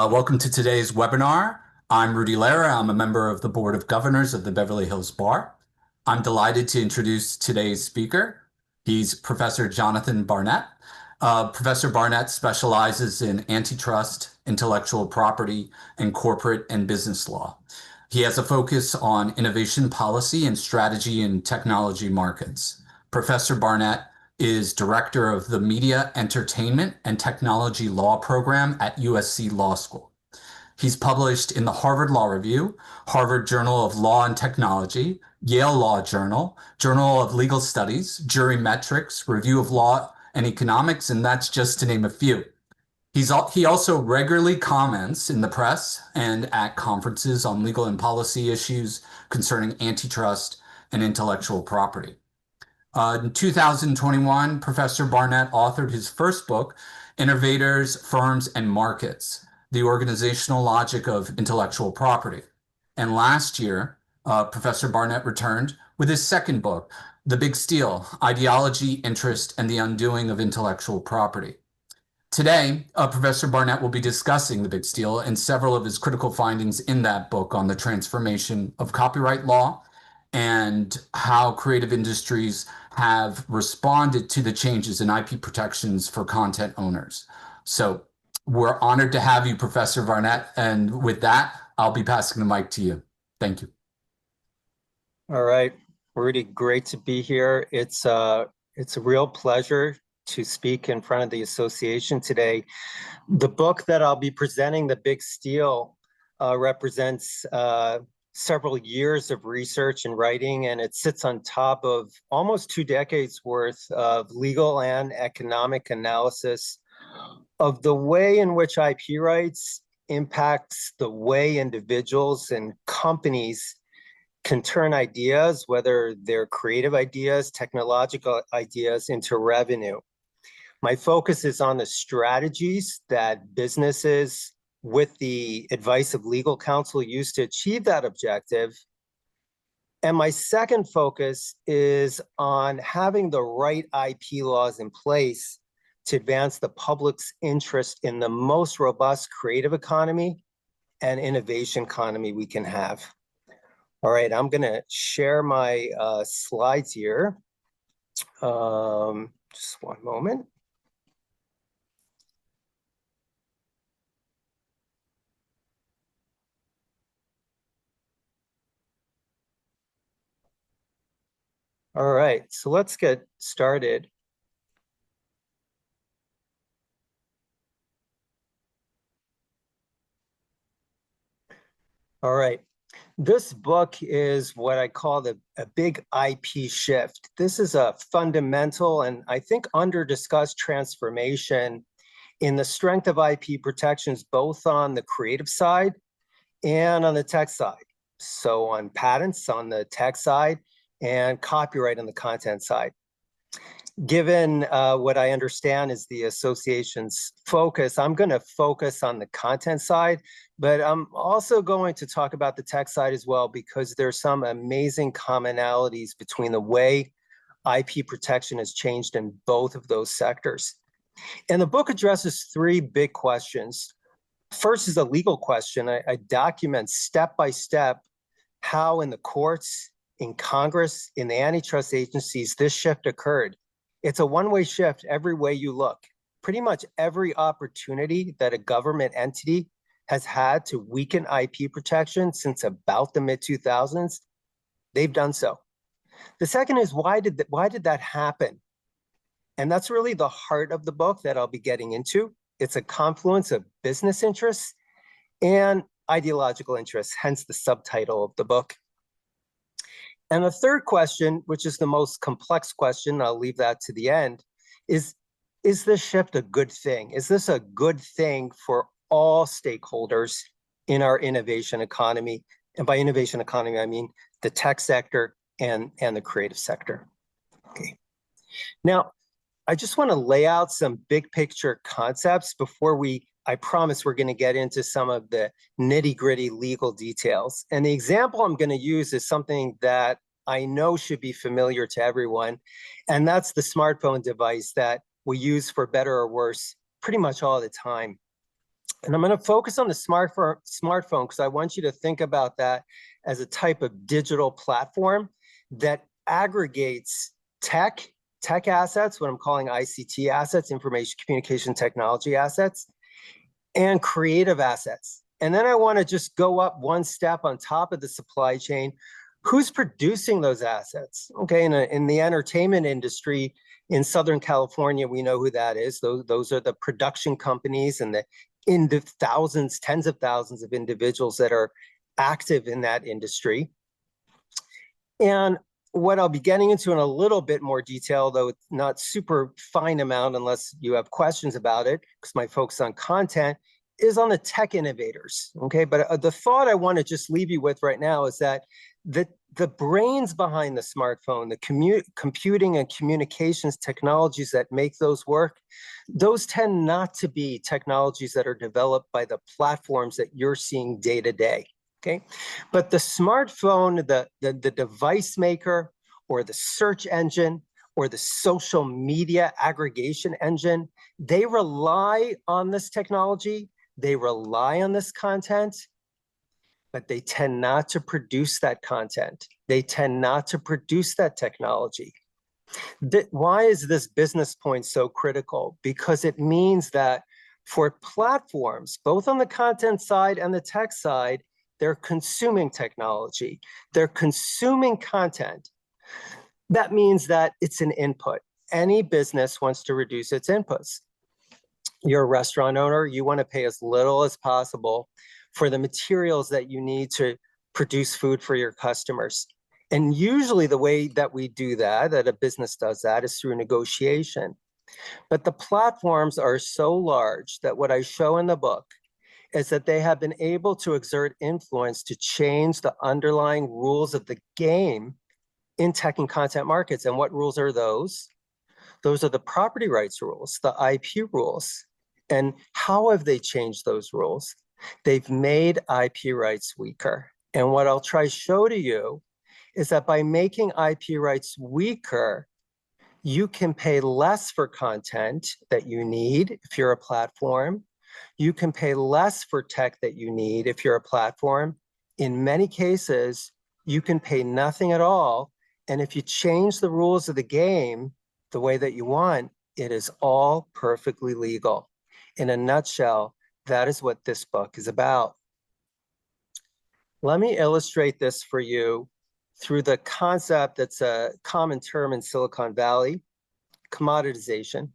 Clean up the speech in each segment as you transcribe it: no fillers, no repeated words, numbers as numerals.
Welcome to today's webinar. I'm Rudy Lara. I'm a member of the Board of Governors of the Beverly Hills Bar. I'm delighted to introduce today's speaker. He's Professor Jonathan Barnett. Professor Barnett specializes in antitrust, intellectual property, and corporate and business law. He has a focus on innovation policy and strategy in technology markets. Professor Barnett is director of the Media, Entertainment, and Technology Law program at USC Law School. He's published in the Harvard Law Review, Harvard Journal of Law and Technology, Yale Law Journal, Journal of Legal Studies, Jury Metrics, Review of Law and Economics, and that's just to name a few. He also regularly comments in the press and at conferences on legal and policy issues concerning antitrust and intellectual property. In 2021, Professor Barnett authored his first book, Innovators, Firms, and Markets, The Organizational Logic of Intellectual Property. And last year, Professor Barnett returned with his second book, The Big Steal, Ideology, Interest, and the Undoing of Intellectual Property. Today, Professor Barnett will be discussing The Big Steal and several of his critical findings in that book on the transformation of copyright law and how creative industries have responded to the changes in IP protections for content owners. So we're honored to have you, Professor Barnett. And with that, I'll be passing the mic to you. Thank you. All right, Rudy, great to be here. It's a real pleasure to speak in front of the association today. The book that I'll be presenting, The Big Steal, represents several years of research and writing, and it sits on top of almost 2 decades worth of legal and economic analysis of the way in which IP rights impacts the way individuals and companies can turn ideas, whether they're creative ideas, technological ideas, into revenue. My focus is on the strategies that businesses, with the advice of legal counsel, use to achieve that objective. And my second focus is on having the right IP laws in place to advance the public's interest in the most robust creative economy and innovation economy we can have. All right, I'm going to share my slides here. Just one moment. All right, so let's get started. All right, this book is what I call a big IP shift. This is a fundamental and I think under-discussed transformation in the strength of IP protections, both on the creative side and on the tech side. So on patents on the tech side and copyright on the content side. Given what I understand is the association's focus, I'm going to focus on the content side, but I'm also going to talk about the tech side as well, because there's some amazing commonalities between the way IP protection has changed in both of those sectors. And the book addresses 3 big questions. First is a legal question. I document step by step how in the courts, in Congress, in the antitrust agencies, this shift occurred. It's a one-way shift every way you look. Pretty much every opportunity that a government entity has had to weaken IP protection since about the mid-2000s, they've done so. The second is, why did that happen? And that's really the heart of the book that I'll be getting into. It's a confluence of business interests and ideological interests, hence the subtitle of the book. And the third question, which is the most complex question, I'll leave that to the end, is this shift a good thing? Is this a good thing for all stakeholders in our innovation economy? And by innovation economy, I mean the tech sector and the creative sector. Okay. Now, I just want to lay out some big picture concepts before I promise we're going to get into some of the nitty-gritty legal details. And the example I'm going to use is something that I know should be familiar to everyone, and that's the smartphone device that we use for better or worse pretty much all the time. And I'm going to focus on the smartphone because I want you to think about that as a type of digital platform that aggregates tech assets, what I'm calling ICT assets, information communication technology assets, and creative assets. And then I want to just go up one step on top of the supply chain. Who's producing those assets? Okay, in the entertainment industry in Southern California, we know who that is. Those are the production companies and the thousands, tens of thousands of individuals that are active in that industry. And what I'll be getting into in a little bit more detail, though it's not super fine amount unless you have questions about it, because my focus on content is on the tech innovators. Okay, but the thought I want to just leave you with right now is that the brains behind the smartphone, the computing and communications technologies that make those work, those tend not to be technologies that are developed by the platforms that you're seeing day to day. Okay, but the smartphone, the device maker, or the search engine, or the social media aggregation engine, they rely on this technology, they rely on this content, but they tend not to produce that content. They tend not to produce that technology. Why is this business point so critical? Because it means that for platforms, both on the content side and the tech side, they're consuming technology, they're consuming content. That means that it's an input. Any business wants to reduce its inputs. You're a restaurant owner, you want to pay as little as possible for the materials that you need to produce food for your customers. And usually the way that we do that a business does that, is through negotiation. But the platforms are so large that what I show in the book is that they have been able to exert influence to change the underlying rules of the game in tech and content markets. And what rules are those? Those are the property rights rules, the IP rules. And how have they changed those rules? They've made IP rights weaker. And what I'll try to show to you is that by making IP rights weaker, you can pay less for content that you need if you're a platform. You can pay less for tech that you need if you're a platform. In many cases, you can pay nothing at all. And if you change the rules of the game the way that you want, it is all perfectly legal. In a nutshell, that is what this book is about. Let me illustrate this for you through the concept that's a common term in Silicon Valley, commoditization.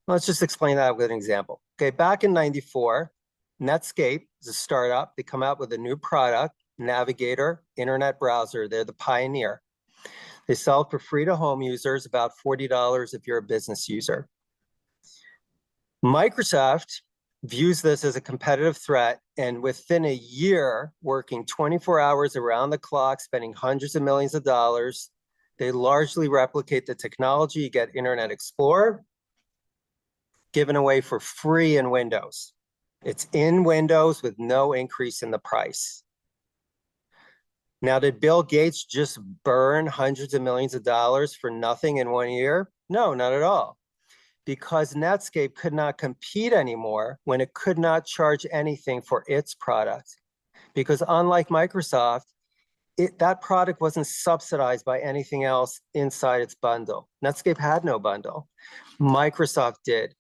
Let's just explain that with an example. Okay, back in '94, Netscape is a startup. They come out with a new product, Navigator, internet browser. They're the pioneer. They sell it for free to home users, about $40 if you're a business user. Microsoft views this as a competitive threat, and within a year, working 24 hours around the clock, spending hundreds of millions of dollars, they largely replicate the technology. You get Internet Explorer, given away for free in Windows. It's in Windows with no increase in the price. Now, did Bill Gates just burn hundreds of millions of dollars for nothing in 1 year? No, not at all. Because Netscape could not compete anymore when it could not charge anything for its product. Because unlike Microsoft, that product wasn't subsidized by anything else inside its bundle. Netscape had no bundle. Microsoft did.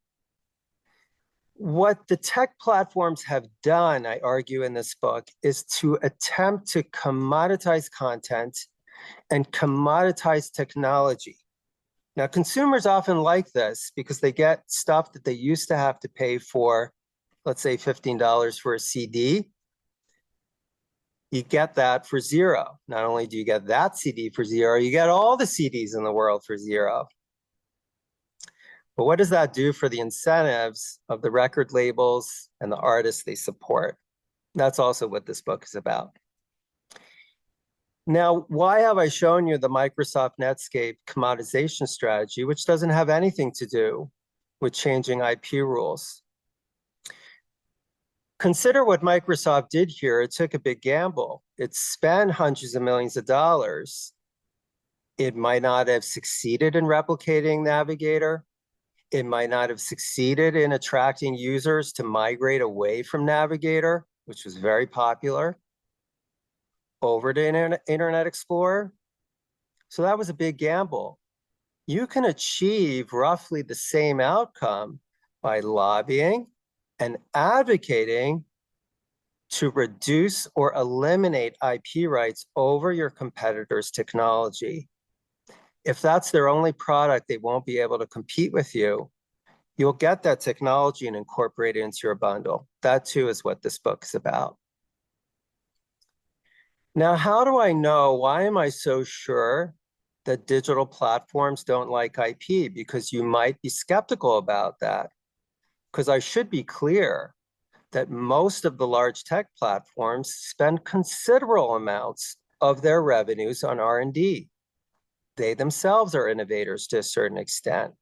What the tech platforms have done, I argue in this book, is to attempt to commoditize content and commoditize technology. Now, consumers often like this because they get stuff that they used to have to pay for, let's say $15 for a CD. You get that for zero. Not only do you get that CD for zero, you get all the CDs in the world for zero. But what does that do for the incentives of the record labels and the artists they support? That's also what this book is about. Now, why have I shown you the Microsoft Netscape commoditization strategy, which doesn't have anything to do with changing IP rules? Consider what Microsoft did here. It took a big gamble. It spent hundreds of millions of dollars. It might not have succeeded in replicating Navigator. It might not have succeeded in attracting users to migrate away from Navigator, which was very popular, over to Internet Explorer. So that was a big gamble. You can achieve roughly the same outcome by lobbying and advocating to reduce or eliminate IP rights over your competitor's technology. If that's their only product, they won't be able to compete with you. You'll get that technology and incorporate it into your bundle. That too is what this book is about. Now, how do I know? Why am I so sure that digital platforms don't like IP? Because you might be skeptical about that. Because I should be clear that most of the large tech platforms spend considerable amounts of their revenues on R&D. They themselves are innovators to a certain extent.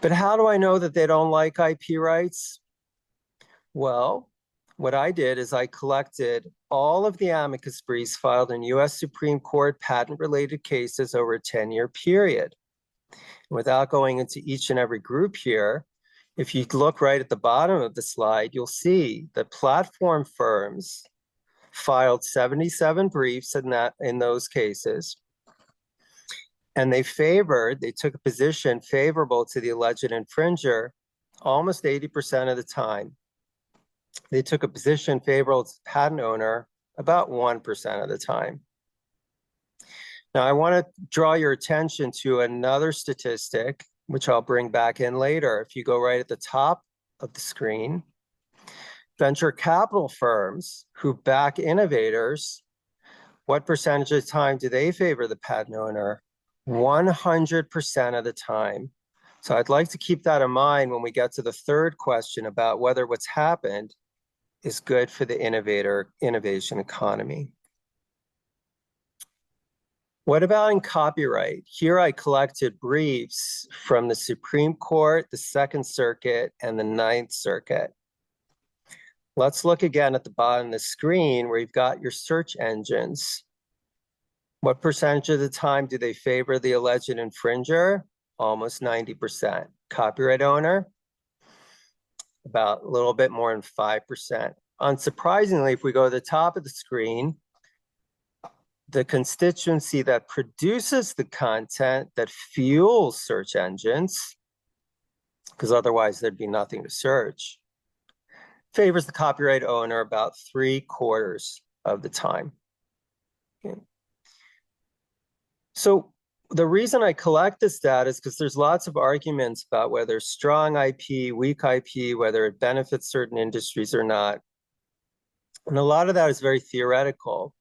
But how do I know that they don't like IP rights? Well, what I did is I collected all of the amicus briefs filed in US Supreme Court patent-related cases over a 10-year period. Without going into each and every group here, if you look right at the bottom of the slide, you'll see that platform firms filed 77 briefs in those cases. And they took a position favorable to the alleged infringer almost 80% of the time. They took a position favorable to the patent owner about 1% of the time. Now, I want to draw your attention to another statistic, which I'll bring back in later. If you go right at the top of the screen, venture capital firms who back innovators, what percentage of the time do they favor the patent owner? 100% of the time. So I'd like to keep that in mind when we get to the third question about whether what's happened is good for the innovation economy. What about in copyright? Here I collected briefs from the Supreme Court, the Second Circuit, and the Ninth Circuit. Let's look again at the bottom of the screen where you've got your search engines. What percentage of the time do they favor the alleged infringer? Almost 90%. Copyright owner? About a little bit more than 5%. Unsurprisingly, if we go to the top of the screen, the constituency that produces the content that fuels search engines, because otherwise there'd be nothing to search, favors the copyright owner about 3/4 of the time. Okay. So the reason I collect this data is because there's lots of arguments about whether strong IP, weak IP, whether it benefits certain industries or not. And a lot of that is very theoretical.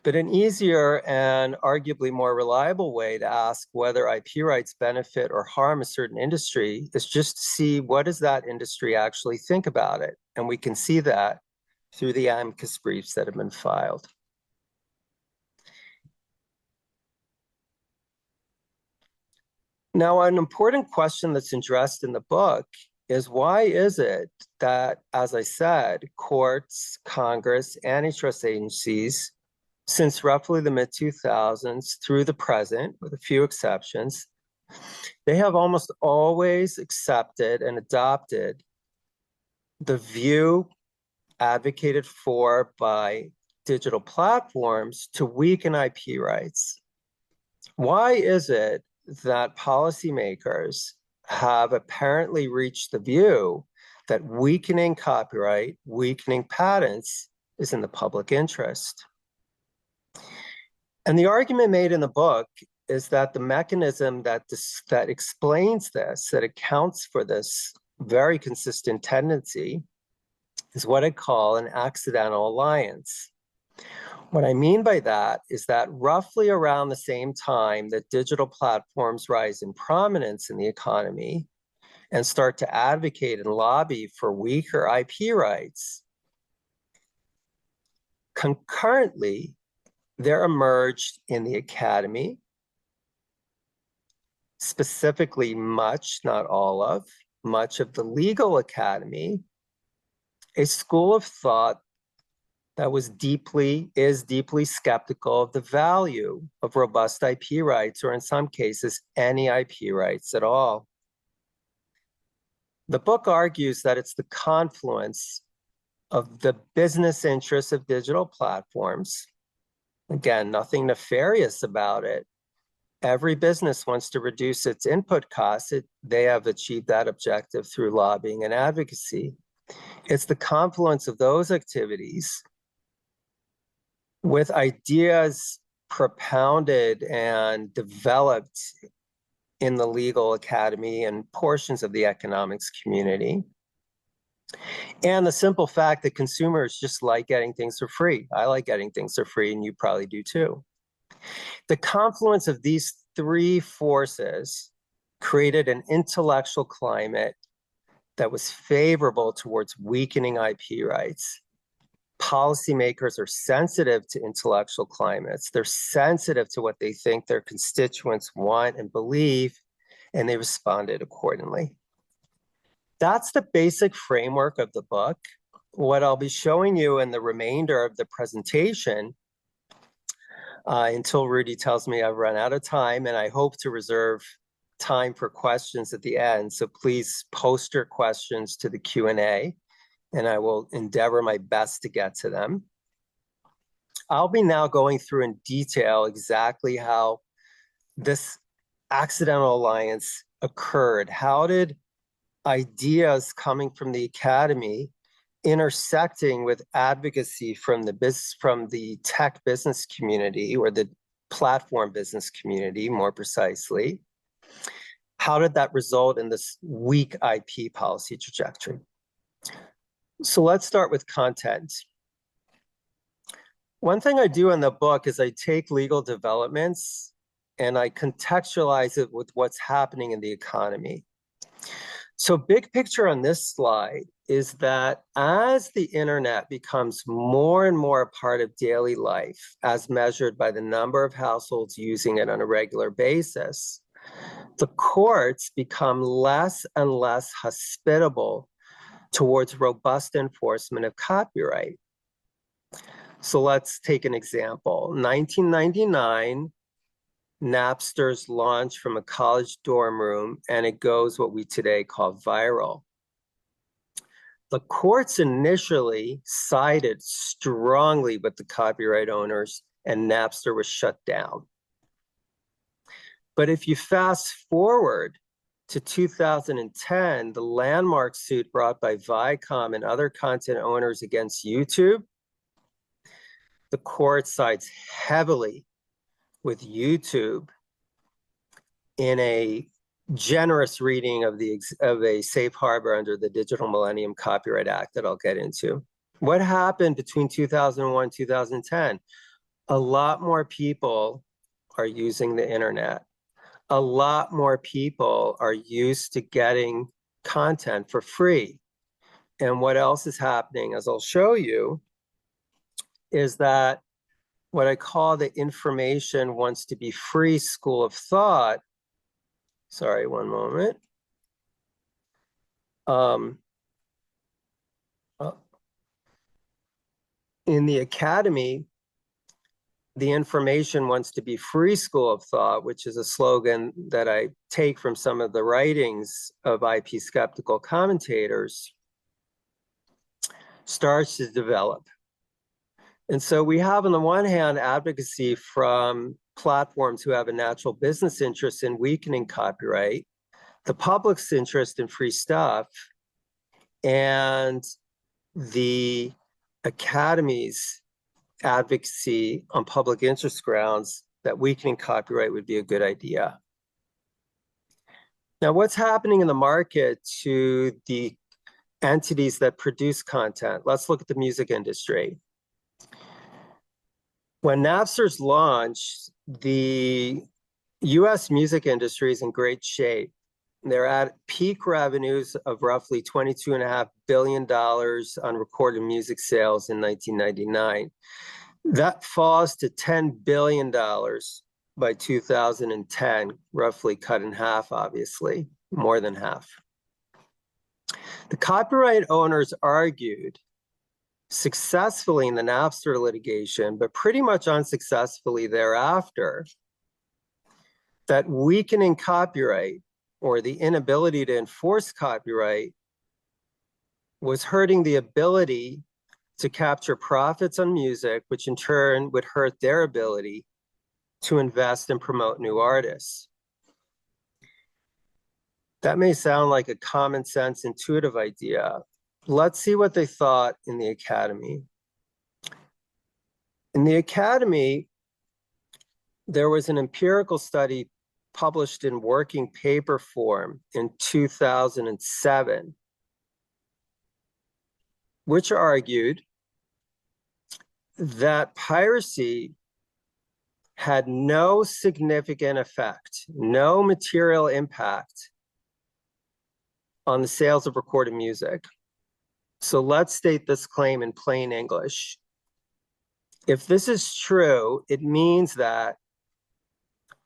But an easier and arguably more reliable way to ask whether IP rights benefit or harm a certain industry is just to see what does that industry actually think about it. And we can see that through the amicus briefs that have been filed. Now, an important question that's addressed in the book is why is it that, as I said, courts, Congress, antitrust agencies, since roughly the mid-2000s through the present, with a few exceptions, they have almost always accepted and adopted the view advocated for by digital platforms to weaken IP rights. Why is it that policymakers have apparently reached the view that weakening copyright, weakening patents is in the public interest? And the argument made in the book is that the mechanism that explains this, that accounts for this very consistent tendency, is what I call an accidental alliance. What I mean by that is that roughly around the same time that digital platforms rise in prominence in the economy and start to advocate and lobby for weaker IP rights, concurrently, there emerged in the academy, specifically much, not all of, much of the legal academy, a school of thought that is deeply skeptical of the value of robust IP rights, or in some cases, any IP rights at all. The book argues that it's the confluence of the business interests of digital platforms. Again, nothing nefarious about it. Every business wants to reduce its input costs. They have achieved that objective through lobbying and advocacy. It's the confluence of those activities with ideas propounded and developed in the legal academy and portions of the economics community. And the simple fact that consumers just like getting things for free. I like getting things for free, and you probably do too. The confluence of these three forces created an intellectual climate that was favorable towards weakening IP rights. Policymakers are sensitive to intellectual climates. They're sensitive to what they think their constituents want and believe, and they responded accordingly. That's the basic framework of the book. What I'll be showing you in the remainder of the presentation, until Rudy tells me I've run out of time, and I hope to reserve time for questions at the end. So please post your questions to the Q&A, and I will endeavor my best to get to them. I'll be now going through in detail exactly how this accidental alliance occurred. How did ideas coming from the academy intersecting with advocacy from the tech business community, or the platform business community, more precisely, how did that result in this weak IP policy trajectory? So let's start with content. One thing I do in the book is I take legal developments and I contextualize it with what's happening in the economy. So big picture on this slide is that as the internet becomes more and more a part of daily life, as measured by the number of households using it on a regular basis, the courts become less and less hospitable towards robust enforcement of copyright. So let's take an example. 1999, Napster's launched from a college dorm room, and it goes what we today call viral. The courts initially sided strongly with the copyright owners, and Napster was shut down. But if you fast forward to 2010, the landmark suit brought by Viacom and other content owners against YouTube, the court sides heavily with YouTube in a generous reading of a safe harbor under the Digital Millennium Copyright Act that I'll get into. What happened between 2001 and 2010? A lot more people are using the internet. A lot more people are used to getting content for free. And what else is happening, as I'll show you, is that what I call the information wants to be free school of thought. Sorry, one moment. In the academy, the information wants to be free school of thought, which is a slogan that I take from some of the writings of IP skeptical commentators, starts to develop. And so we have, on the one hand, advocacy from platforms who have a natural business interest in weakening copyright, the public's interest in free stuff, and the academy's advocacy on public interest grounds that weakening copyright would be a good idea. Now, what's happening in the market to the entities that produce content? Let's look at the music industry. When Napster's launched, the US music industry is in great shape. They're at peak revenues of roughly $22.5 billion on recorded music sales in 1999. That falls to $10 billion by 2010, roughly cut in half, obviously, more than half. The copyright owners argued successfully in the Napster litigation, but pretty much unsuccessfully thereafter, that weakening copyright, or the inability to enforce copyright, was hurting the ability to capture profits on music, which in turn would hurt their ability to invest and promote new artists. That may sound like a common sense, intuitive idea. Let's see what they thought in the Academy. In the Academy, there was an empirical study published in working paper form in 2007, which argued that piracy had no significant effect, no material impact on the sales of recorded music. So let's state this claim in plain English. If this is true, it means that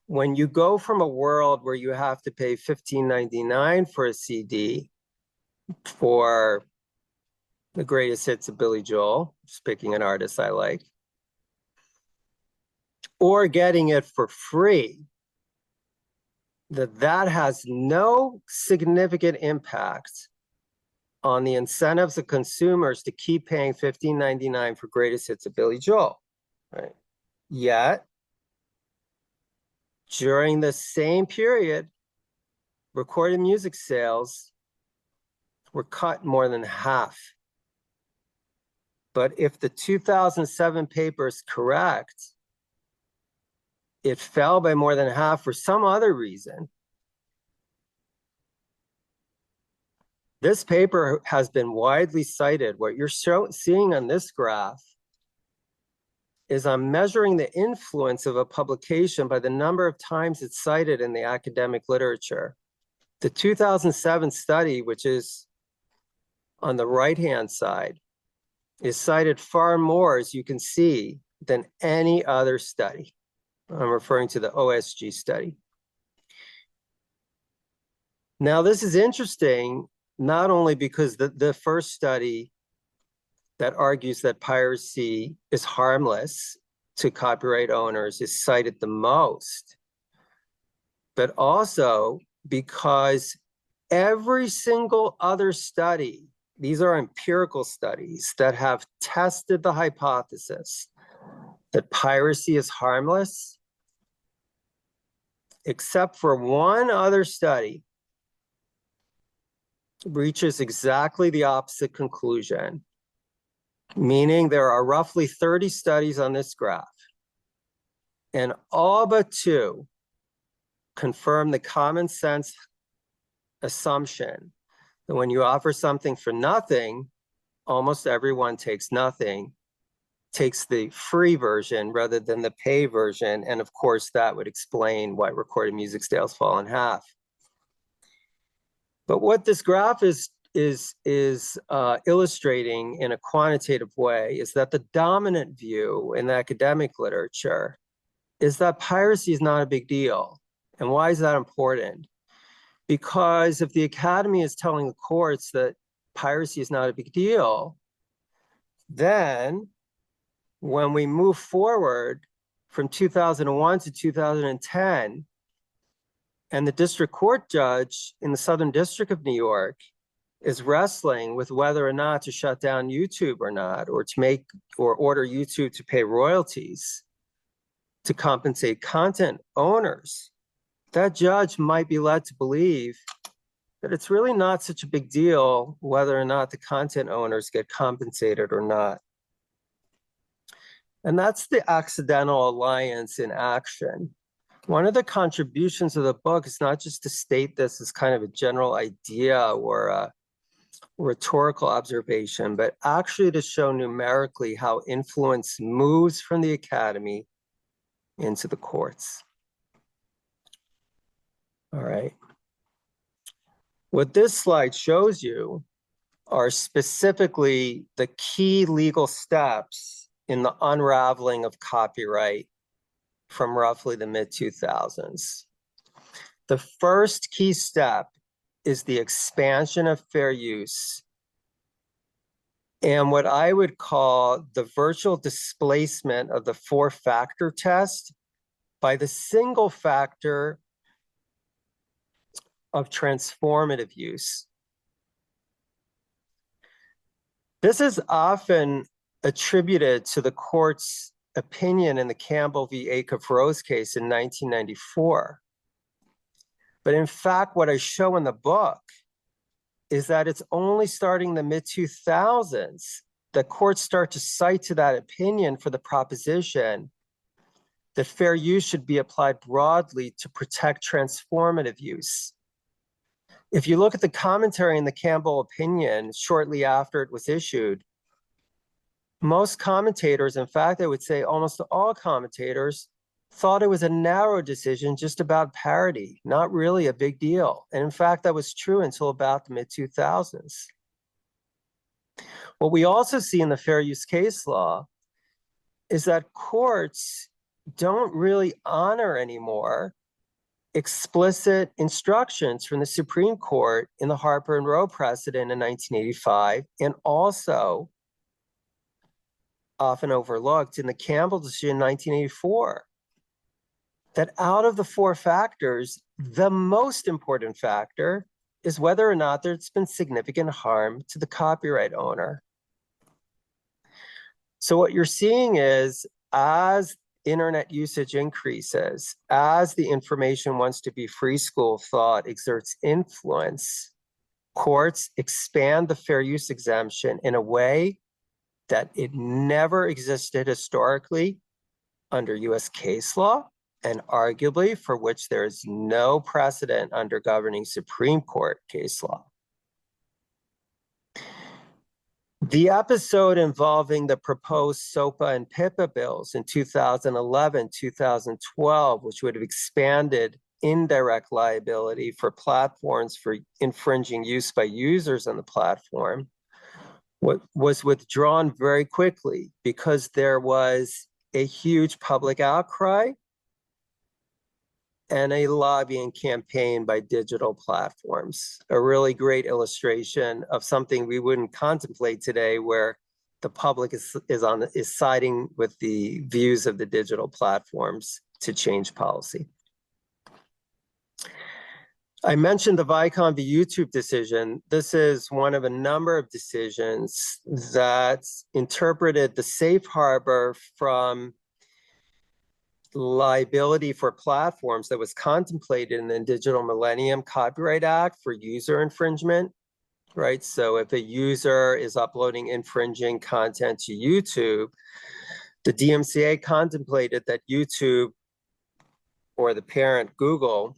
when you go from a world where you have to pay $15.99 for a CD for the greatest hits of Billy Joel, just picking an artist I like, or getting it for free, that has no significant impact on the incentives of consumers to keep paying $15.99 for greatest hits of Billy Joel, right? Yet, during the same period, recorded music sales were cut more than half. But if the 2007 paper is correct, it fell by more than half for some other reason. This paper has been widely cited. What you're seeing on this graph is I'm measuring the influence of a publication by the number of times it's cited in the academic literature. The 2007 study, which is on the right-hand side, is cited far more, as you can see, than any other study. I'm referring to the OSG study. Now, this is interesting, not only because the first study that argues that piracy is harmless to copyright owners is cited the most, but also because every single other study, these are empirical studies that have tested the hypothesis that piracy is harmless, except for one other study, reaches exactly the opposite conclusion, meaning there are roughly 30 studies on this graph, and all but two confirm the common sense assumption that when you offer something for nothing, almost everyone takes nothing, takes the free version rather than the pay version. And of course, that would explain why recorded music sales fall in half. But what this graph is illustrating in a quantitative way is that the dominant view in the academic literature is that piracy is not a big deal. And why is that important? Because if the Academy is telling the courts that piracy is not a big deal, then when we move forward from 2001 to 2010, and the district court judge in the Southern District of New York is wrestling with whether or not to shut down YouTube or not, or to make or order YouTube to pay royalties to compensate content owners, that judge might be led to believe that it's really not such a big deal whether or not the content owners get compensated or not. And that's the accidental alliance in action. One of the contributions of the book is not just to state this as kind of a general idea or a rhetorical observation, but actually to show numerically how influence moves from the Academy into the courts. All right. What this slide shows you are specifically the key legal steps in the unraveling of copyright from roughly the mid-2000s. The first key step is the expansion of fair use and what I would call the virtual displacement of the four-factor test by the single factor of transformative use. This is often attributed to the court's opinion in the Campbell v. Acuff-Rose case in 1994. But in fact, what I show in the book is that it's only starting the mid-2000s that courts start to cite to that opinion for the proposition that fair use should be applied broadly to protect transformative use. If you look at the commentary in the Campbell opinion shortly after it was issued, most commentators, in fact, I would say almost all commentators, thought it was a narrow decision just about parity, not really a big deal. And in fact, that was true until about the mid-2000s. What we also see in the fair use case law is that courts don't really honor anymore explicit instructions from the Supreme Court in the Harper and Row precedent in 1985, and also often overlooked in the Campbell decision in 1984, that out of the four factors, the most important factor is whether or not there's been significant harm to the copyright owner. So what you're seeing is, as internet usage increases, as the information wants to be free school thought exerts influence, courts expand the fair use exemption in a way that it never existed historically under US case law, and arguably for which there is no precedent under governing Supreme Court case law. The episode involving the proposed SOPA and PIPA bills in 2011, 2012, which would have expanded indirect liability for platforms for infringing use by users on the platform, was withdrawn very quickly because there was a huge public outcry and a lobbying campaign by digital platforms. A really great illustration of something we wouldn't contemplate today, where the public is siding with the views of the digital platforms to change policy. I mentioned the Viacom v. YouTube decision. This is one of a number of decisions that interpreted the safe harbor from liability for platforms that was contemplated in the Digital Millennium Copyright Act for user infringement, right? So if a user is uploading infringing content to YouTube, the DMCA contemplated that YouTube or the parent Google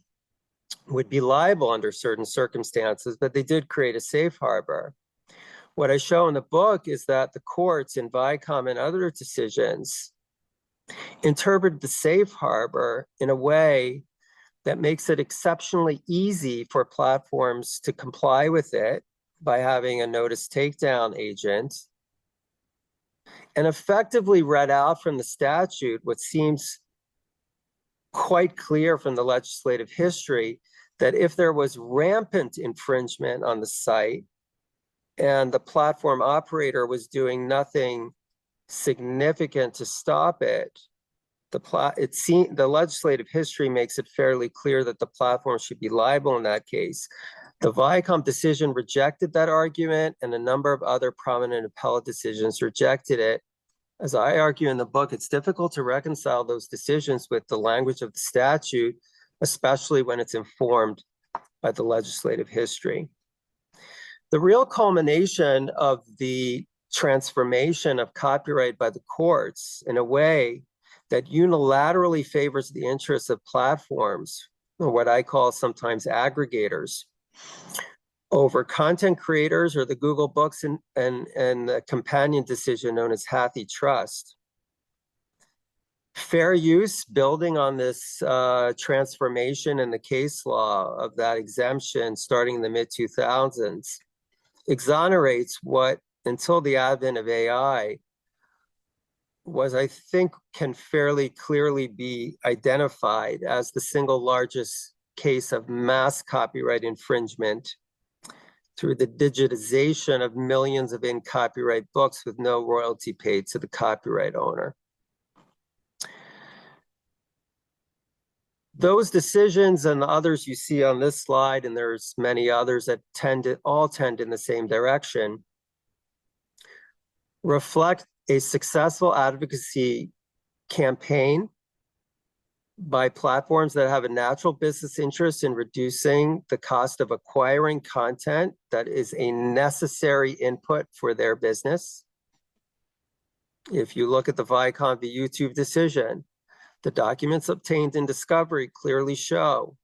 would be liable under certain circumstances, but they did create a safe harbor. What I show in the book is that the courts in Viacom and other decisions interpreted the safe harbor in a way that makes it exceptionally easy for platforms to comply with it by having a notice takedown agent, and effectively read out from the statute what seems quite clear from the legislative history, that if there was rampant infringement on the site and the platform operator was doing nothing significant to stop it, the legislative history makes it fairly clear that the platform should be liable in that case. The Viacom decision rejected that argument, and a number of other prominent appellate decisions rejected it. As I argue in the book, it's difficult to reconcile those decisions with the language of the statute, especially when it's informed by the legislative history. The real culmination of the transformation of copyright by the courts in a way that unilaterally favors the interests of platforms, or what I call sometimes aggregators, over content creators, or the Google Books and the companion decision known as Hathi Trust. Fair use, building on this transformation in the case law of that exemption starting in the mid-2000s, exonerates what, until the advent of AI, was, I think, can fairly clearly be identified as the single largest case of mass copyright infringement through the digitization of millions of in-copyright books with no royalty paid to the copyright owner. Those decisions and the others you see on this slide, and there's many others that all tend in the same direction, reflect a successful advocacy campaign by platforms that have a natural business interest in reducing the cost of acquiring content that is a necessary input for their business. If you look at the Viacom v. YouTube decision, the documents obtained in discovery clearly show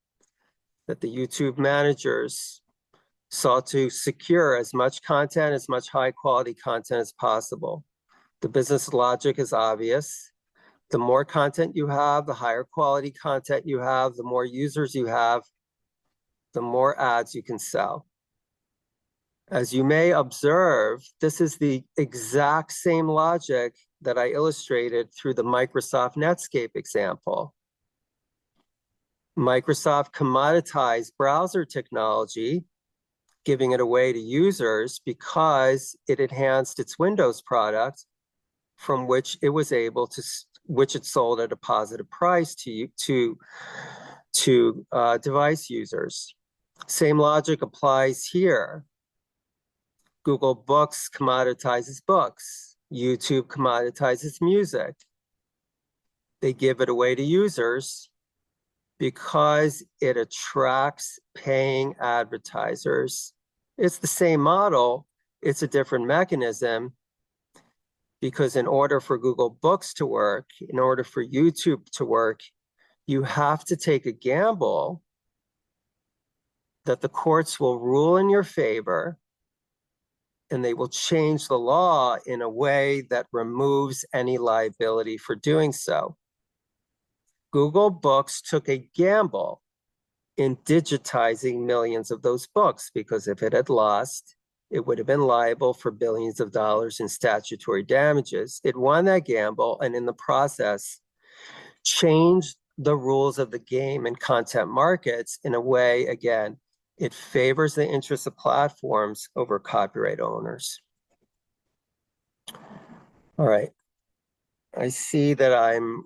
that the YouTube managers sought to secure as much content, as much high quality content as possible. The business logic is obvious. The more content you have, the higher quality content you have, the more users you have, the more ads you can sell. As you may observe, this is the exact same logic that I illustrated through the Microsoft Netscape example. Microsoft commoditized browser technology, giving it away to users because it enhanced its Windows product, from which it was able to, which it sold at a positive price to device users. Same logic applies here. Google Books commoditizes books. YouTube commoditizes music. They give it away to users because it attracts paying advertisers. It's the same model, it's a different mechanism, because in order for Google Books to work, in order for YouTube to work, you have to take a gamble that the courts will rule in your favor and they will change the law in a way that removes any liability for doing so. Google Books took a gamble in digitizing millions of those books, because if it had lost, it would have been liable for billions of dollars in statutory damages. It won that gamble, and in the process, changed the rules of the game in content markets in a way, again, it favors the interests of platforms over copyright owners. All right, I see that I'm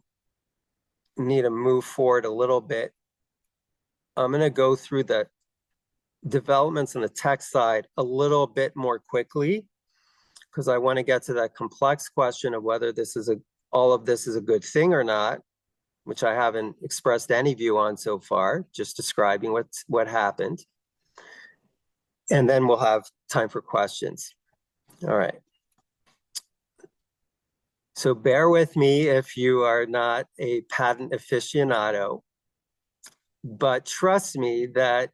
need to move forward a little bit. I'm going to go through the developments on the tech side a little bit more quickly, because I want to get to that complex question of whether this is all of this is a good thing or not, which I haven't expressed any view on so far, just describing what happened. And then we'll have time for questions. All right. So bear with me if you are not a patent aficionado, but trust me that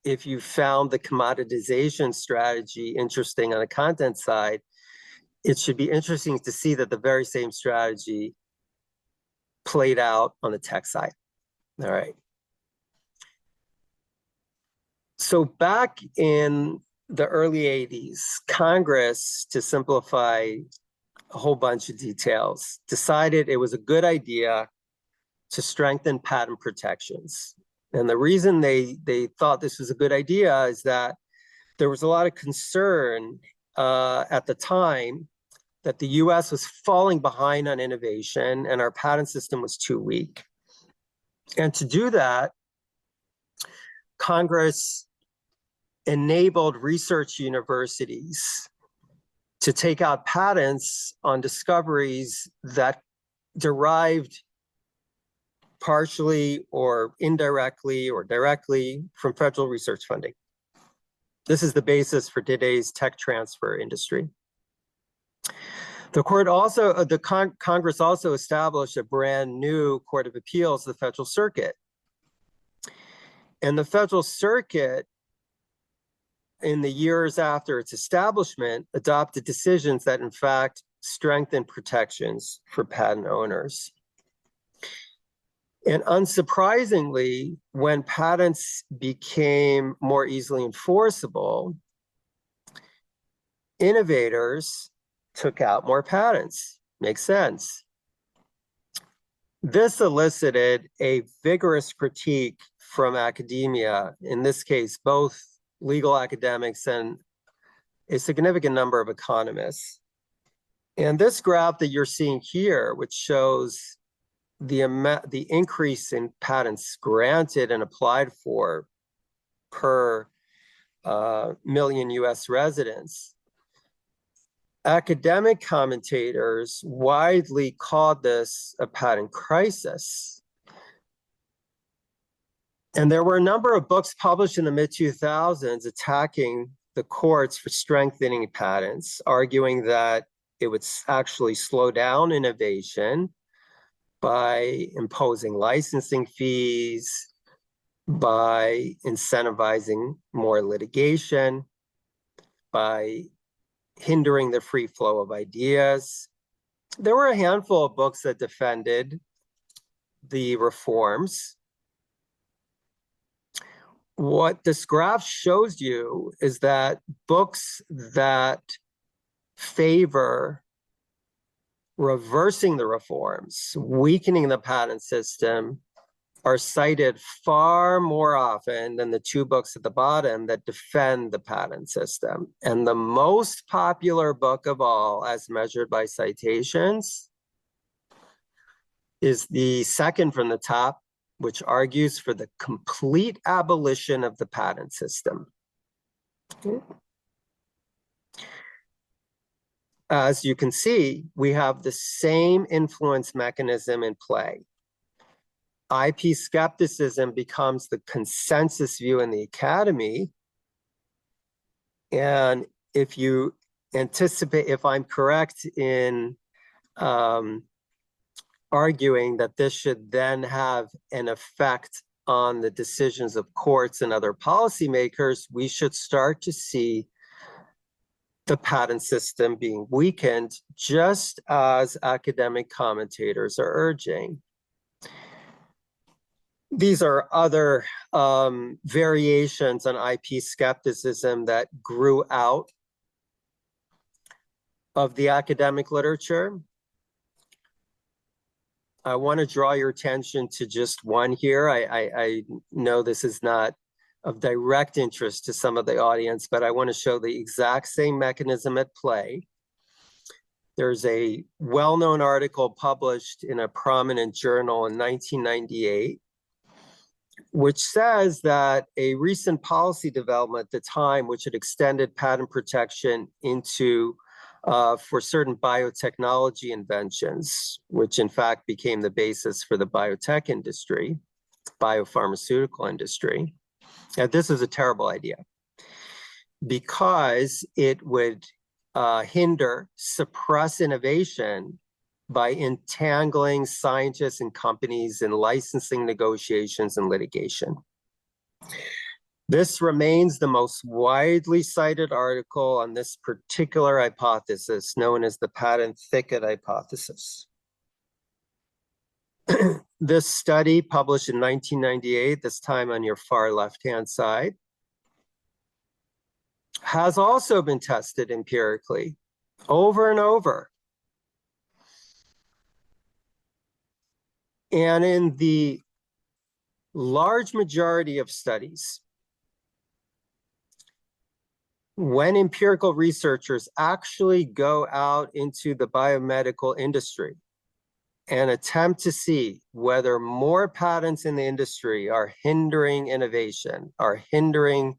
if you found the commoditization strategy interesting on the content side, it should be interesting to see that the very same strategy played out on the tech side. All right. So back in the early 80s, Congress, to simplify a whole bunch of details, decided it was a good idea to strengthen patent protections. And the reason they thought this was a good idea is that there was a lot of concern at the time that the US was falling behind on innovation and our patent system was too weak. And to do that, Congress enabled research universities to take out patents on discoveries that derived partially or indirectly or directly from federal research funding. This is the basis for today's tech transfer industry. Congress also established a brand new Court of Appeals, the Federal Circuit. And the Federal Circuit, in the years after its establishment, adopted decisions that in fact strengthened protections for patent owners. And unsurprisingly, when patents became more easily enforceable, innovators took out more patents. Makes sense. This elicited a vigorous critique from academia, in this case, both legal academics and a significant number of economists. And this graph that you're seeing here, which shows the increase in patents granted and applied for per million US residents, academic commentators widely called this a patent crisis. And there were a number of books published in the mid-2000s attacking the courts for strengthening patents, arguing that it would actually slow down innovation by imposing licensing fees, by incentivizing more litigation, by hindering the free flow of ideas. There were a handful of books that defended the reforms. What this graph shows you is that books that favor reversing the reforms, weakening the patent system, are cited far more often than the two books at the bottom that defend the patent system. And the most popular book of all, as measured by citations, is the second from the top, which argues for the complete abolition of the patent system. As you can see, we have the same influence mechanism in play. IP skepticism becomes the consensus view in the academy. And if you anticipate, if I'm correct in arguing that this should then have an effect on the decisions of courts and other policymakers, we should start to see the patent system being weakened, just as academic commentators are urging. These are other variations on IP skepticism that grew out of the academic literature. I want to draw your attention to just one here. I know this is not of direct interest to some of the audience, but I want to show the exact same mechanism at play. There's a well-known article published in a prominent journal in 1998, which says that a recent policy development at the time, which had extended patent protection into for certain biotechnology inventions, which in fact became the basis for the biotech industry, biopharmaceutical industry. Now, this is a terrible idea because it would hinder, suppress innovation by entangling scientists and companies in licensing negotiations and litigation. This remains the most widely cited article on this particular hypothesis, known as the patent thicket hypothesis. This study, published in 1998, this time on your far left-hand side, has also been tested empirically over and over. And in the large majority of studies, when empirical researchers actually go out into the biomedical industry and attempt to see whether more patents in the industry are hindering innovation, are hindering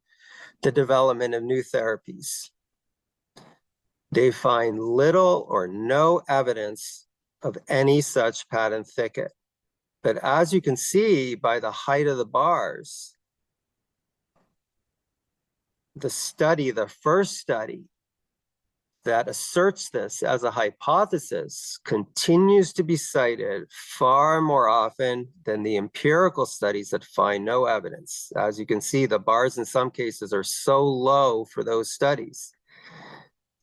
the development of new therapies, they find little or no evidence of any such patent thicket. But as you can see by the height of the bars, the study, the first study that asserts this as a hypothesis, continues to be cited far more often than the empirical studies that find no evidence. As you can see, the bars in some cases are so low for those studies,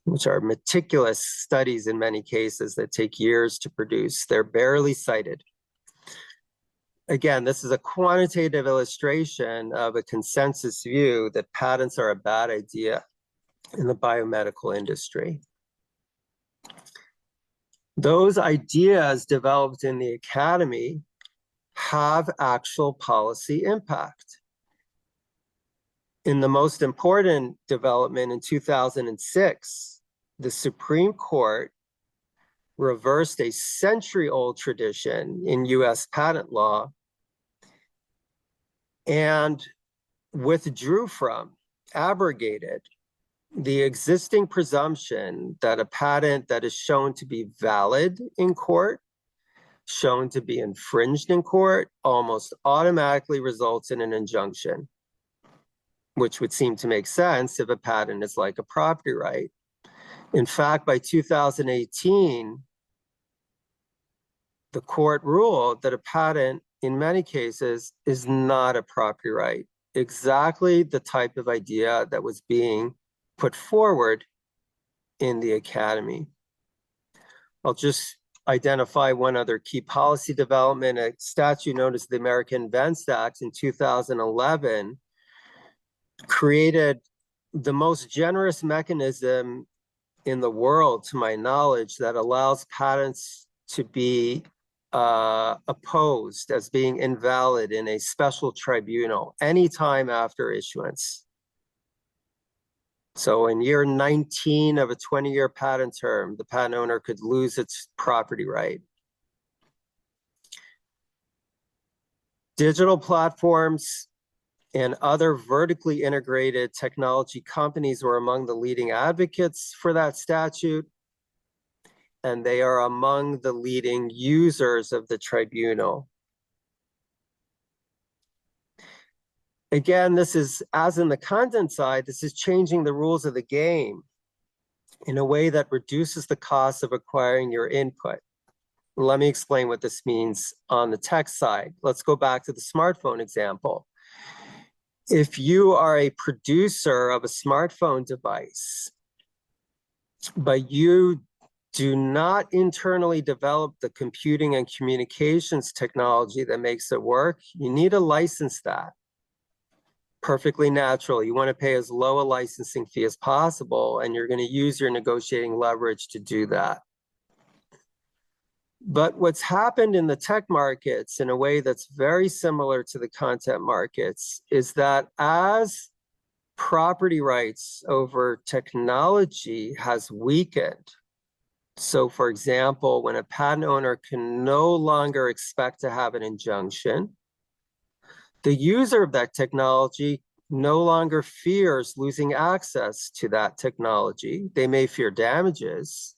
which are meticulous studies in many cases that take years to produce. They're barely cited. Again, this is a quantitative illustration of a consensus view that patents are a bad idea in the biomedical industry. Those ideas developed in the academy have actual policy impact. In the most important development in 2006, the Supreme Court reversed a century-old tradition in US patent law and withdrew from, abrogated the existing presumption that a patent that is shown to be valid in court, shown to be infringed in court, almost automatically results in an injunction, which would seem to make sense if a patent is like a property right. In fact, by 2018, the court ruled that a patent, in many cases, is not a property right. Exactly the type of idea that was being put forward in the academy. I'll just identify one other key policy development. A statute known as the American Invents Act in 2011 created the most generous mechanism in the world, to my knowledge, that allows patents to be opposed as being invalid in a special tribunal anytime after issuance. So in year 19 of a 20-year patent term, the patent owner could lose its property right. Digital platforms and other vertically integrated technology companies were among the leading advocates for that statute, and they are among the leading users of the tribunal. Again, this is, as in the content side, this is changing the rules of the game in a way that reduces the cost of acquiring your input. Let me explain what this means on the tech side. Let's go back to the smartphone example. If you are a producer of a smartphone device, but you do not internally develop the computing and communications technology that makes it work, you need to license that. Perfectly natural. You want to pay as low a licensing fee as possible, and you're going to use your negotiating leverage to do that. But what's happened in the tech markets in a way that's very similar to the content markets is that as property rights over technology has weakened, so for example, when a patent owner can no longer expect to have an injunction, the user of that technology no longer fears losing access to that technology. They may fear damages,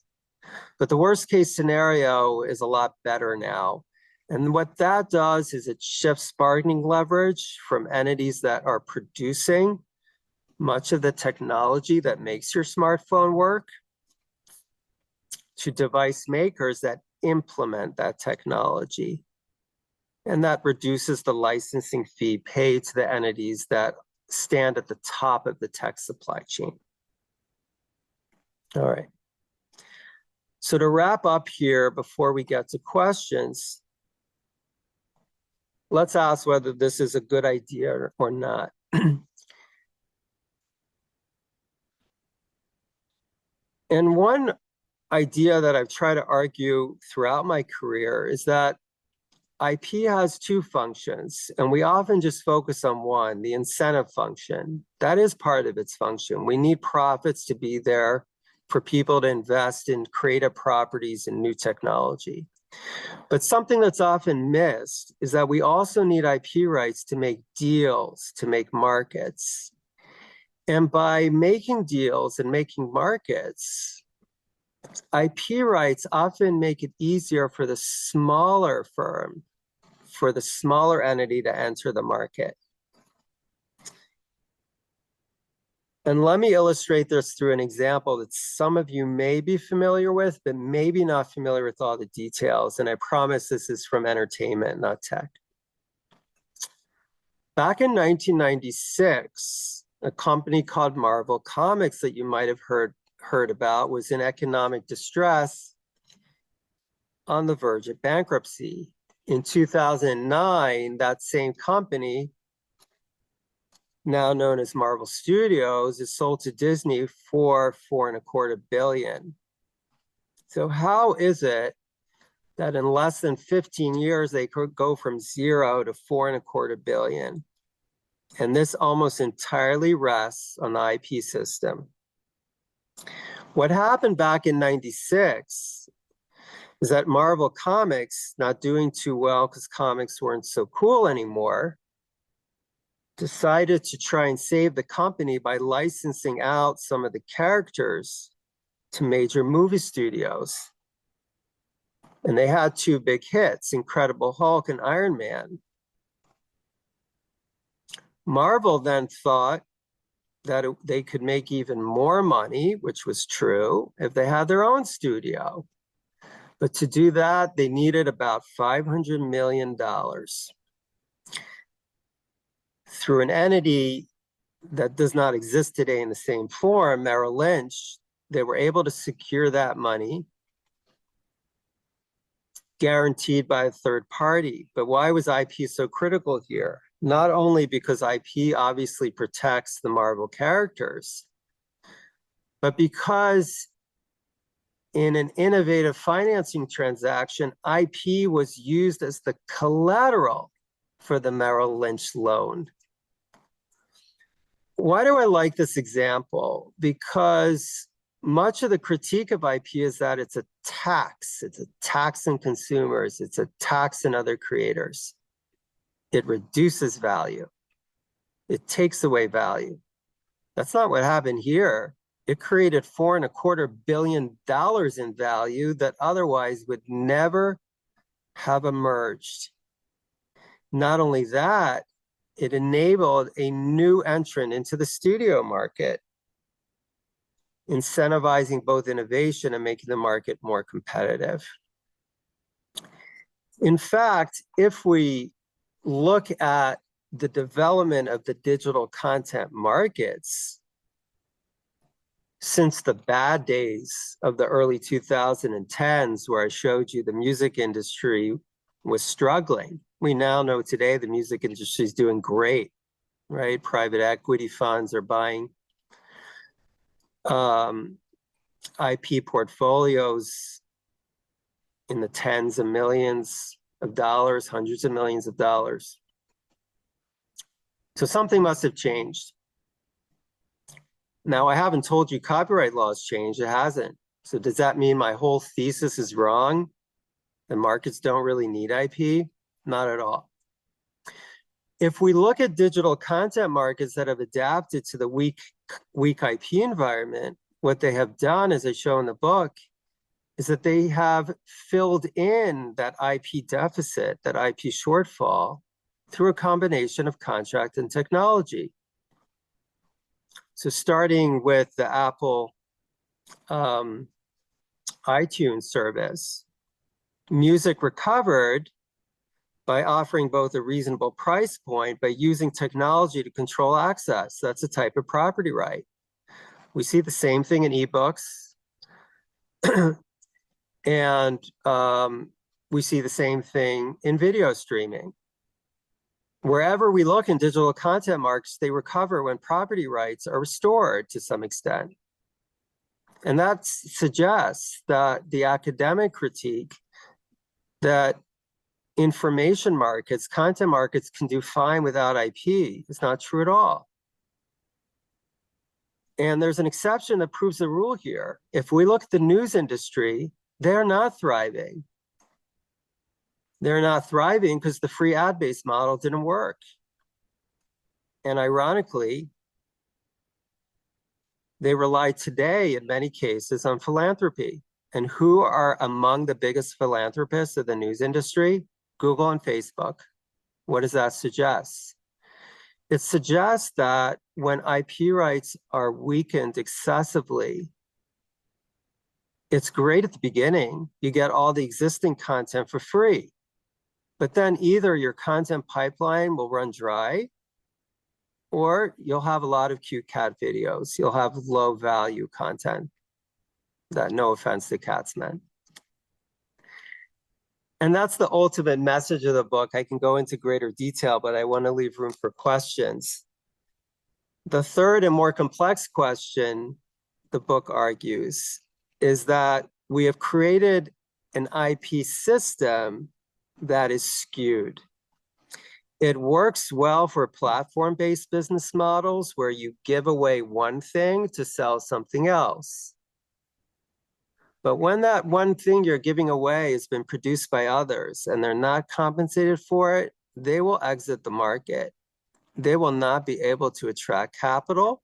but the worst case scenario is a lot better now. And what that does is it shifts bargaining leverage from entities that are producing much of the technology that makes your smartphone work to device makers that implement that technology. And that reduces the licensing fee paid to the entities that stand at the top of the tech supply chain. All right. So to wrap up here, before we get to questions, let's ask whether this is a good idea or not. And one idea that I've tried to argue throughout my career is that IP has two functions, and we often just focus on one, the incentive function. That is part of its function. We need profits to be there for people to invest in creative properties and new technology. But something that's often missed is that we also need IP rights to make deals, to make markets. And by making deals and making markets, IP rights often make it easier for the smaller firm, for the smaller entity to enter the market. And let me illustrate this through an example that some of you may be familiar with, but maybe not familiar with all the details. And I promise this is from entertainment, not tech. Back in 1996, a company called Marvel Comics that you might have heard about was in economic distress on the verge of bankruptcy. In 2009, that same company, now known as Marvel Studios, is sold to Disney for $4.25 billion. So how is it that in less than 15 years, they could go from zero to $4.25 billion? And this almost entirely rests on the IP system. What happened back in '96 is that Marvel Comics, not doing too well because comics weren't so cool anymore, decided to try and save the company by licensing out some of the characters to major movie studios. And they had two big hits, Incredible Hulk and Iron Man. Marvel then thought that they could make even more money, which was true, if they had their own studio. But to do that, they needed about $500 million. Through an entity that does not exist today in the same form, Merrill Lynch, they were able to secure that money, guaranteed by a third party. But why was IP so critical here? Not only because IP obviously protects the Marvel characters, but because in an innovative financing transaction, IP was used as the collateral for the Merrill Lynch loan. Why do I like this example? Because much of the critique of IP is that it's a tax. It's a tax on consumers. It's a tax on other creators. It reduces value. It takes away value. That's not what happened here. It created $4.25 billion in value that otherwise would never have emerged. Not only that, it enabled a new entrant into the studio market, incentivizing both innovation and making the market more competitive. In fact, if we look at the development of the digital content markets, since the bad days of the early 2010s, where I showed you the music industry was struggling, we now know today the music industry is doing great, right? Private equity funds are buying IP portfolios in the tens of millions of dollars, hundreds of millions of dollars. So something must have changed. Now, I haven't told you copyright laws changed. It hasn't. So does that mean my whole thesis is wrong? The markets don't really need IP? Not at all. If we look at digital content markets that have adapted to the weak IP environment, what they have done, as I show in the book, is that they have filled in that IP deficit, that IP shortfall, through a combination of contract and technology. So starting with the Apple iTunes service, music recovered by offering both a reasonable price point, but using technology to control access. That's a type of property right. We see the same thing in ebooks. And we see the same thing in video streaming. Wherever we look in digital content markets, they recover when property rights are restored to some extent. And that suggests that the academic critique that information markets, content markets can do fine without IP is not true at all. And there's an exception that proves the rule here. If we look at the news industry, they're not thriving. They're not thriving because the free ad-based model didn't work. And ironically, they rely today in many cases on philanthropy. And who are among the biggest philanthropists of the news industry? Google and Facebook. What does that suggest? It suggests that when IP rights are weakened excessively, it's great at the beginning. You get all the existing content for free. But then either your content pipeline will run dry, or you'll have a lot of cute cat videos. You'll have low value content. That, no offense to cats, man. And that's the ultimate message of the book. I can go into greater detail, but I want to leave room for questions. The third and more complex question, the book argues, is that we have created an IP system that is skewed. It works well for platform-based business models where you give away one thing to sell something else. But when that one thing you're giving away has been produced by others and they're not compensated for it, they will exit the market. they will not be able to attract capital.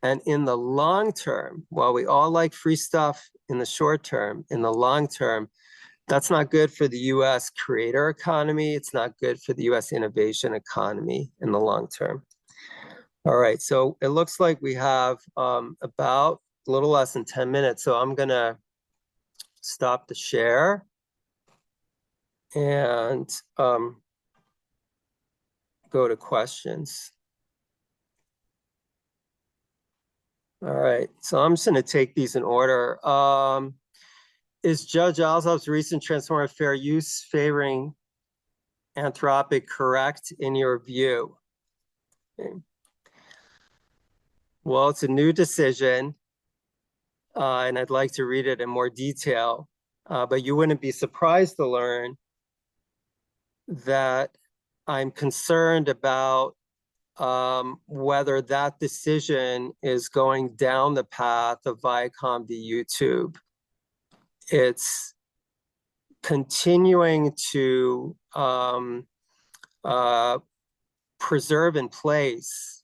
And in the long term, while we all like free stuff in the short term, in the long term, that's not good for the US creator economy. It's not good for the US innovation economy in the long term. All right, so it looks like we have about a little less than 10 minutes. So I'm gonna stop the share and go to questions. All right, so I'm just gonna take these in order. Is Judge Alsop's recent transformative fair use favoring Anthropic correct in your view? Okay. Well, it's a new decision, and I'd like to read it in more detail, but you wouldn't be surprised to learn that I'm concerned about whether that decision is going down the path of Viacom v. YouTube. It's continuing to preserve in place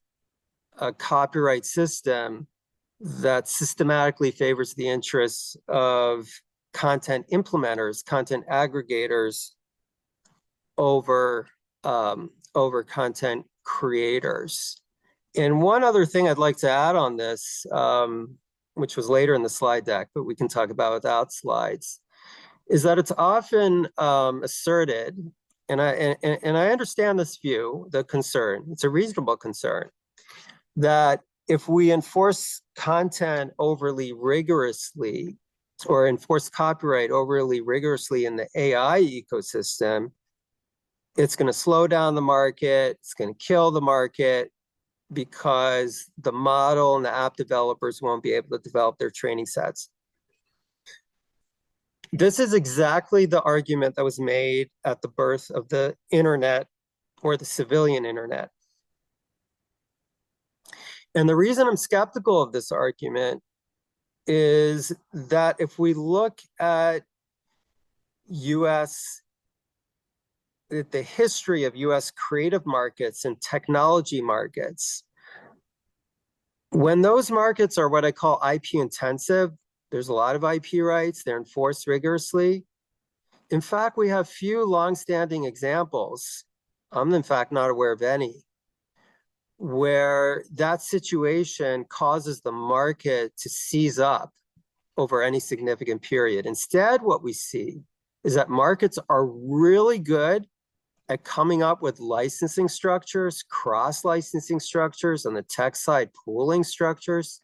a copyright system that systematically favors the interests of content implementers, content aggregators over content creators. And one other thing I'd like to add on this, which was later in the slide deck, but we can talk about without slides, is that it's often asserted, and I understand this view, the concern, it's a reasonable concern, that if we enforce content overly rigorously or enforce copyright overly rigorously in the AI ecosystem, it's going to slow down the market, it's going to kill the market, because the model and the app developers won't be able to develop their training sets. This is exactly the argument that was made at the birth of the internet, or the civilian internet. And the reason I'm skeptical of this argument is that if we look at the history of US creative markets and technology markets, when those markets are what I call IP intensive, there's a lot of IP rights, they're enforced rigorously. In fact, we have few longstanding examples, I'm in fact not aware of any, where that situation causes the market to seize up over any significant period. Instead, what we see is that markets are really good at coming up with licensing structures, cross-licensing structures, on the tech side, pooling structures,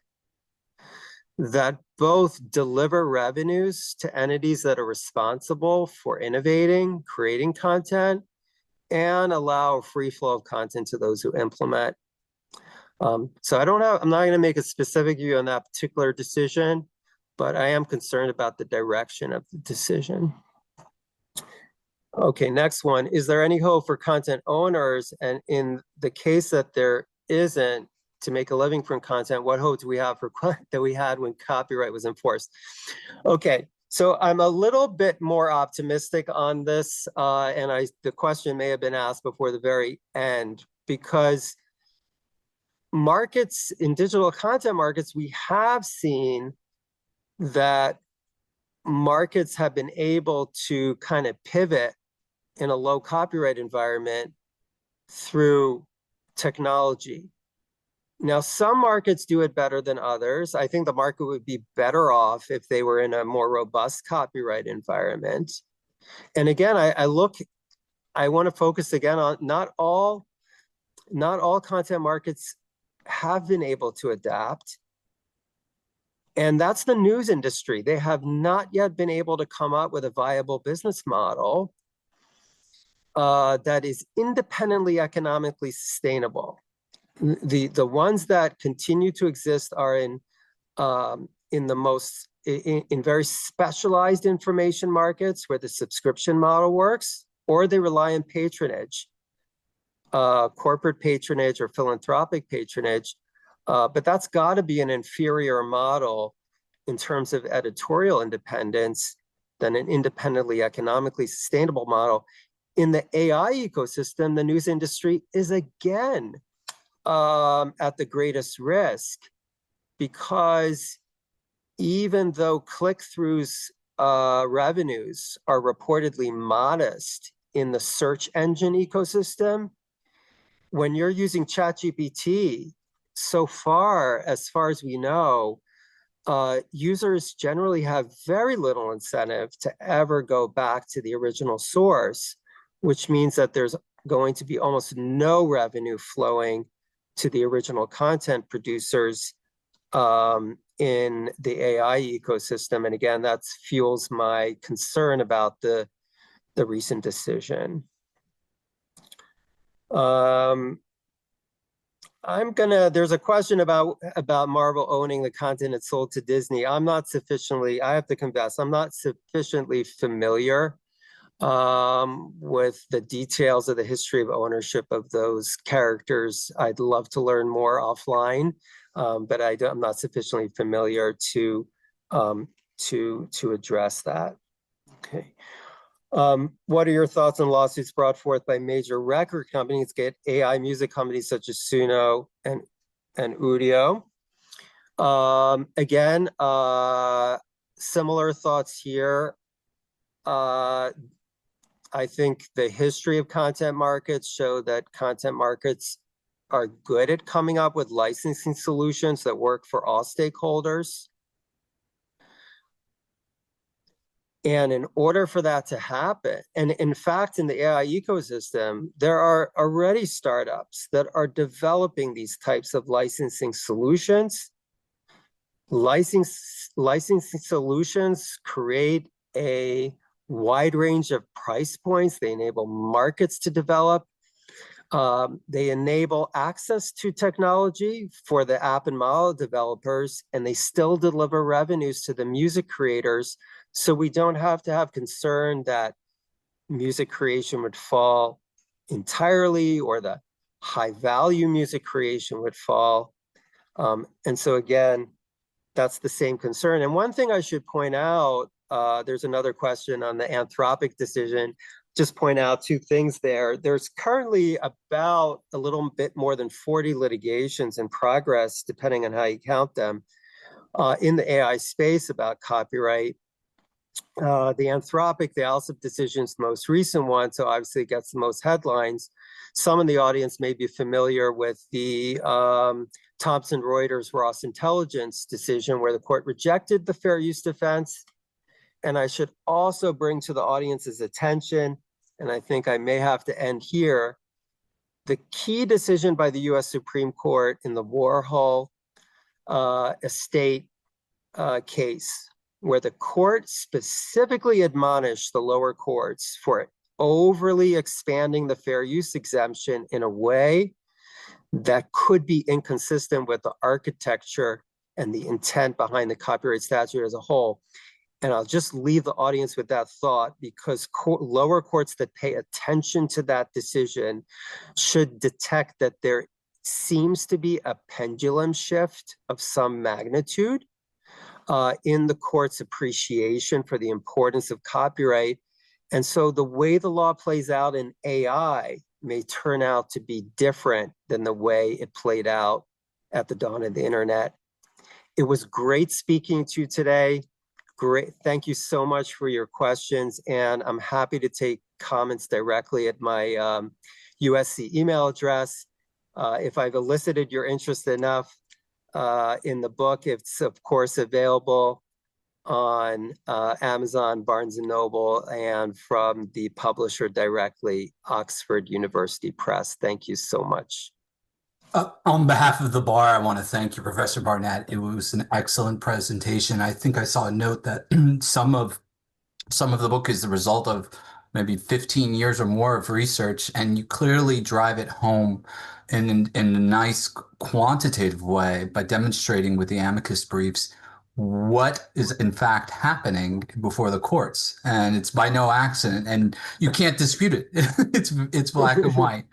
that both deliver revenues to entities that are responsible for innovating, creating content, and allow a free flow of content to those who implement. So I'm not going to make a specific view on that particular decision, but I am concerned about the direction of the decision. Okay, next one. Is there any hope for content owners? And in the case that there isn't, to make a living from content, what hope do we have for that we had when copyright was enforced? Okay, so I'm a little bit more optimistic on this, and the question may have been asked before the very end, because markets, in digital content markets, we have seen that markets have been able to kind of pivot in a low copyright environment through technology. Now, some markets do it better than others. I think the market would be better off if they were in a more robust copyright environment. And again, I want to focus again on not all content markets have been able to adapt. And that's the news industry. They have not yet been able to come up with a viable business model that is independently economically sustainable. The ones that continue to exist are in very specialized information markets where the subscription model works, or they rely on patronage, corporate patronage or philanthropic patronage. But that's got to be an inferior model in terms of editorial independence than an independently economically sustainable model. in the AI ecosystem, the news industry is again at the greatest risk because even though click-throughs revenues are reportedly modest in the search engine ecosystem, when you're using ChatGPT, so far as we know, users generally have very little incentive to ever go back to the original source, which means that there's going to be almost no revenue flowing to the original content producers in the AI ecosystem. And again, that fuels my concern about the recent decision. There's a question about Marvel owning the content it sold to Disney. I have to confess, I'm not sufficiently familiar with the details of the history of ownership of those characters. I'd love to learn more offline, but I'm not sufficiently familiar to address that. Okay. What are your thoughts on lawsuits brought forth by major record companies against AI music companies such as Suno and Udio? Again, similar thoughts here. I think the history of content markets show that content markets are good at coming up with licensing solutions that work for all stakeholders. And in order for that to happen, and in fact, in the AI ecosystem, there are already startups that are developing these types of licensing solutions. Licensing solutions create a wide range of price points. They enable markets to develop. They enable access to technology for the app and model developers, and they still deliver revenues to the music creators. So we don't have to have concern that music creation would fall entirely or the high value music creation would fall. And so again, that's the same concern. And one thing I should point out, there's another question on the Anthropic decision. Just point out two things there. There's currently about a little bit more than 40 litigations in progress, depending on how you count them, in the AI space about copyright. The Anthropic, the Alsop decision is the most recent one, so obviously it gets the most headlines. Some in the audience may be familiar with the Thomson Reuters Ross Intelligence decision where the court rejected the fair use defense. And I should also bring to the audience's attention, and I think I may have to end here, the key decision by the US Supreme Court in the Warhol estate case, where the court specifically admonished the lower courts for overly expanding the fair use exemption in a way that could be inconsistent with the architecture and the intent behind the copyright statute as a whole. And I'll just leave the audience with that thought, because lower courts that pay attention to that decision should detect that there seems to be a pendulum shift of some magnitude in the court's appreciation for the importance of copyright. And so the way the law plays out in AI may turn out to be different than the way it played out at the dawn of the internet. It was great speaking to you today. Great. Thank you so much for your questions. And I'm happy to take comments directly at my USC email address. If I've elicited your interest enough in the book, it's of course available on Amazon, Barnes & Noble, and from the publisher directly, Oxford University Press. Thank you so much. On behalf of the bar, I want to thank you, Professor Barnett. It was an excellent presentation. I think I saw a note that some of the book is the result of maybe 15 years or more of research, and you clearly drive it home in a nice quantitative way by demonstrating with the amicus briefs what is in fact happening before the courts. And it's by no accident, and you can't dispute it. It's black and white.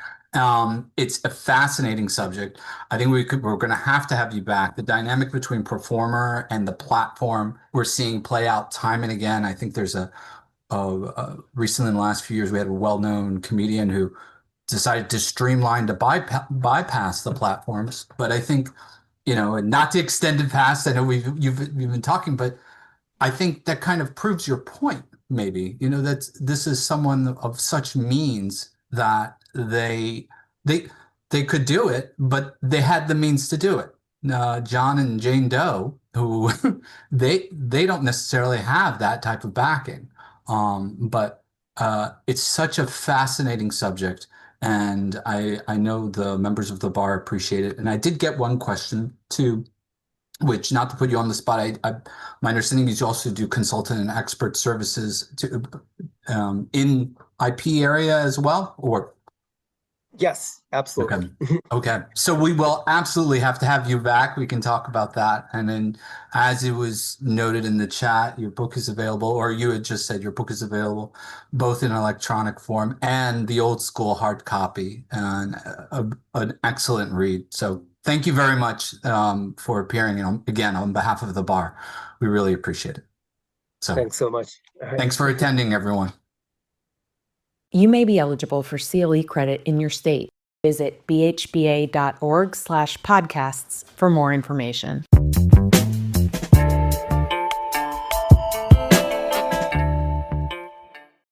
It's a fascinating subject. I think we're going to have you back. The dynamic between performer and the platform we're seeing play out time and again. I think there's a recently in the last few years, we had a well-known comedian who decided to streamline to bypass the platforms. But I think, and not to extend it past, I know you've been talking, but I think that kind of proves your point, maybe, that this is someone of such means that they they could do it, but they had the means to do it. John and Jane Doe, who they don't necessarily have that type of backing. But it's such a fascinating subject, and I know the members of the bar appreciate it. And I did get one question too, which, not to put you on the spot, my understanding is you also do consultant and expert services in IP area as well, or Yes, okay. absolutely. Okay. So we will absolutely have to have you back. We can talk about that. And then, as it was noted in the chat, your book is available, or you had just said your book is available both in electronic form and the old school hard copy, and an excellent read. So thank you very much for appearing, again, on behalf of the bar. We really appreciate it. So Thanks so much. All right. thanks for attending, everyone. You may be eligible for CLE credit in your state. Visit bhba.org/podcasts for more information.